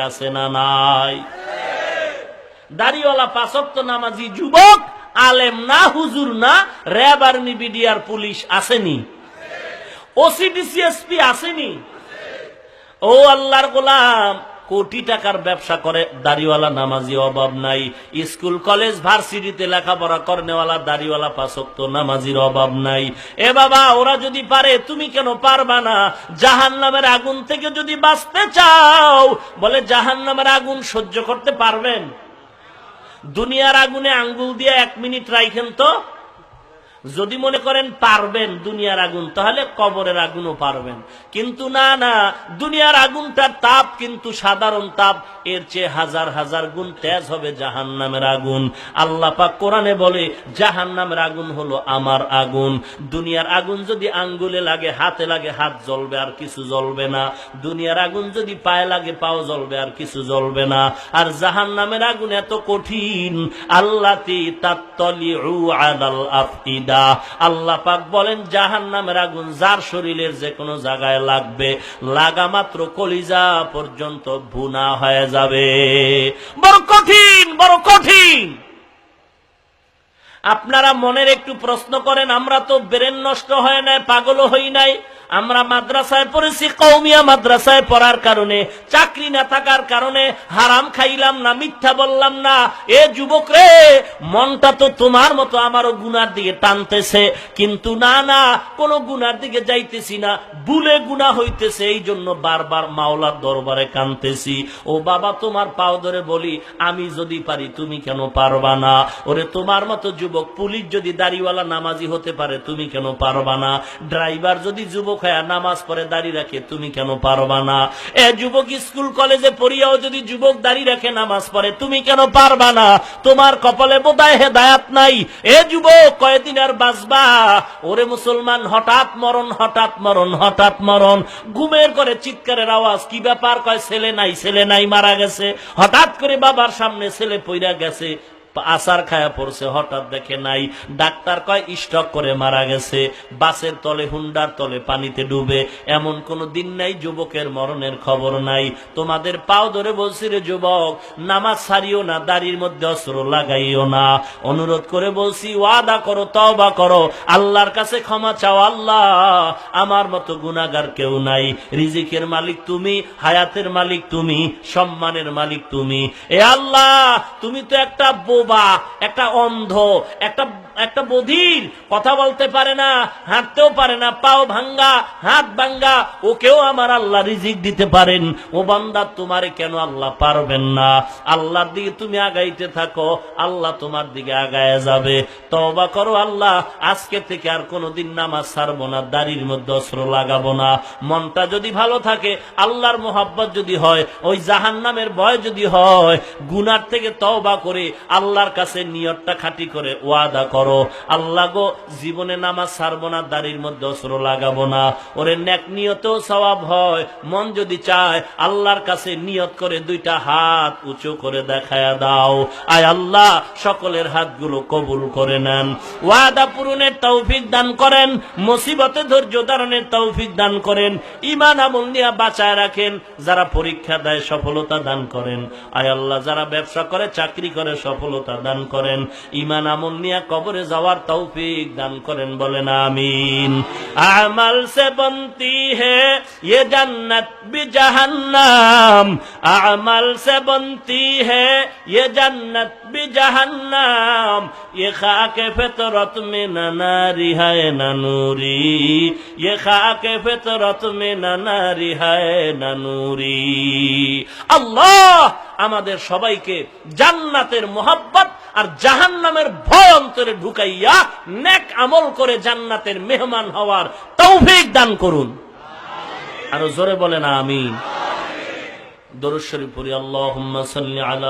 আছে না নাই? দাড়িওয়ালা 5 ওয়াক্ত নামাজি যুবক, আলেম না, হুজুর না, র্যাব, আর্মি, বিডিআর, পুলিশ আসেনি? ওসিডিসিএসপি আসেনি? ও আল্লাহর গোলাম, কোটি টাকার ব্যবসা করে দাড়িওয়ালা নামাজি অভাব নাই। স্কুল কলেজ ভার্সিটিতে লেখাপড়া করেনেওয়ালা দাড়িওয়ালা 5 ওয়াক্ত নামাজির অভাব নাই। এ বাবা, ওরা যদি পারে তুমি কেন পারবা না? জাহান্নামের আগুন থেকে যদি বাঁচতে চাও, বলে জাহান্নামের আগুন সহ্য করতে পারবেন? দুনিয়ার আগুনে আঙ্গুল দিয়ে 1 মিনিট রাখেন তো। যদি মনে করেন পারবেন দুনিয়ার আগুন, তাহলে কবরের আগুনও পারবেন। কিন্তু না না, দুনিয়ার আগুনটার তাপ কিন্তু সাধারণ তাপ, এর চেয়ে হাজার হাজার গুণ তেজ হবে জাহান্নামের আগুন। আল্লাহ পাক কোরআনে বলে জাহান্নামের আগুন হলো আমার আগুন। দুনিয়ার আগুন যদি আঙ্গুলে লাগে, হাতে লাগে, হাত জ্বলবে আর কিছু জ্বলবে না। দুনিয়ার আগুন যদি পায়ে লাগে, পাও জ্বলবে আর কিছু জ্বলবে না। আর জাহান্নামের আগুন এত কঠিন, আল্লাতি তাত্তালিউ আলাল আফইদা। আল্লাহ পাক বলেন জাহান্নামের আগুন যার শরীরের যে কোনো জায়গায় লাগবে, লাগা মাত্র কলিজা পর্যন্ত ভুনা হয়ে যাবে। বড় কঠিন, বড় কঠিন। আপনারা মনের একটু প্রশ্ন করেন, আমরা তো ব্রেন নষ্ট হয় নাই, পাগলও হই নাই। আমরা মাদ্রাসায় পড়েছি, কওমিয়া মাদ্রাসায় পড়ার কারণে, চাকরি না থাকার কারণে হারাম খাইলাম না, মিথ্যা বললাম না। এ যুবক রে, মনটা তো তোমার মতো আমারও গুনার দিকে টানতেছে, কিন্তু না না, কোনো গুনার দিকে যাইতেছি না, ভুলে গুনাহ হইতেছে, এই জন্য বারবার মাওলার দরবারে কাঁদতেছি। ও বাবা, তোমার পাও ধরে বলি, আমি যদি পারি তুমি কেন পারবা না? ওরে, তোমার মতো যুবক, পুলিশ যদি দাড়িওয়ালা নামাজি হতে পারে, তুমি কেন পারবা না? ড্রাইভার যদি যুবক হয়ে নামাজ পড়ে দাড়ি রাখে, তুমি কেন পারবা না? এ যুবক, স্কুল কলেজে পড়িয়াও যদি যুবক দাড়ি রাখে, নামাজ পড়ে, তুমি কেন পারবা না? তোমার কপালে বোধহয় হেদায়াত নাই। এ যুবক, কয়দিন আর বাঁচবা? ওরে মুসলমান, হঠাৎ মরণ, হঠাৎ মরণ, হঠাৎ মরণ। ঘুমের করে চিৎকারের আওয়াজ, কি ব্যাপার? কয় ছেলে নাই, ছেলে নাই, মারা গেছে। হঠাৎ করে বাবার সামনে ছেলে পইরা গেছে, আসার খায়া পড়ছে, হঠাৎ দেখে নাই। ডাক্তার কয় স্ট্রোক করে মারা গেছে। বাসের তলে, হুন্ডার তলে পানিতে ডুবে। এমন কোন দিন নাই যুবকের মরণের খবর নাই। তোমাদের পাও ধরে বলছি রে যুবক, নামাজ ছাড়িও না, দাড়ির মধ্যে অস্ত্র লাগাইও না। অনুরোধ করে বলছি, ওয়াদা করো, তওবা করো, আল্লাহর কাছে ক্ষমা চাও। আল্লাহ, আমার মতো গুনাহগার কেউ নাই। রিজিকের মালিক তুমি, হায়াতের মালিক তুমি, সম্মানের মালিক তুমি। এ আল্লাহ, তুমি তো একটা বোবা, একটা অন্ধ, একটা বধির, কথা বলতে পারে না, হাঁটতেও পারে না, পাও ভাঙ্গা, হাত ভাঙ্গা, ওকেও আমার আল্লাহ রিজিক দিতে পারেন। ও বান্দা, তোমারে কেন আল্লাহ পারবেন না? আল্লাহর দিকে তুমি আগাইতে থাকো, আল্লাহ তোমার দিকে আগায় যাবে। তওবা করো, আল্লাহ আজকে থেকে আর কোনোদিন নামাজ ছাড়বো না, দাড়ির মধ্যে অস্ত্র লাগাবো না। মনটা যদি ভালো থাকে, আল্লাহর মোহাব্বত যদি হয়, ওই জাহান্নামের ভয় যদি হয়, গুনার থেকে তওবা করে আল্লাহর কাছে নিয়তটা খাঁটি করে ওয়াদা করো, আল্লাহ গো, জীবনে নামাজ ছাড়বো না, দাড়ির মধ্যে অস্ত্র লাগাবো না। ওরে, নেক নিয়তেও সওয়াব হয়। মন যদি চায়, আল্লাহর কাছে নিয়ত করে 2টা হাত উঁচু করে দেখায়া দাও। আয় আল্লাহ, সকলের হাতগুলো কবুল করে নেন। ওয়াদা পূরণের তৌফিক দান করেন, মুসিবতে ধৈর্য ধারণের তৌফিক দান করেন, ঈমান আমল নিয়ে বাঁচায় রাখেন। যারা পরীক্ষা দেয়, সফলতা দান করেন। আয় আল্লাহ, যারা ব্যবসা করে, চাকরি করে, সফলতা দান করেন। ঈমান আমল নিয়ে কবরে যাওয়ার তৌফিক দান করেন, বলেন আমিন। আমাল সে বনতি হে ये जन्नत भी जहन्नम, अमल से बनती है ये जन्नत भी जहन्नम, ये खाके फितरत में न नारी है न नूरी, ये खाके फितरत में न नारी है न नूरी। আল্লাহ আমাদের সবাইকে জান্নাতের মোহাব্বত আর জাহান্নামের ভয় অন্তরে ঢুকাইয়া নেক আমল করে জান্নাতের মেহমান হওয়ার তৌফিক দান করুন। আরো জোরে বলেন আমিন। দরুদ শরীফ পড়ি, আল্লাহুম্মা সাল্লি আলা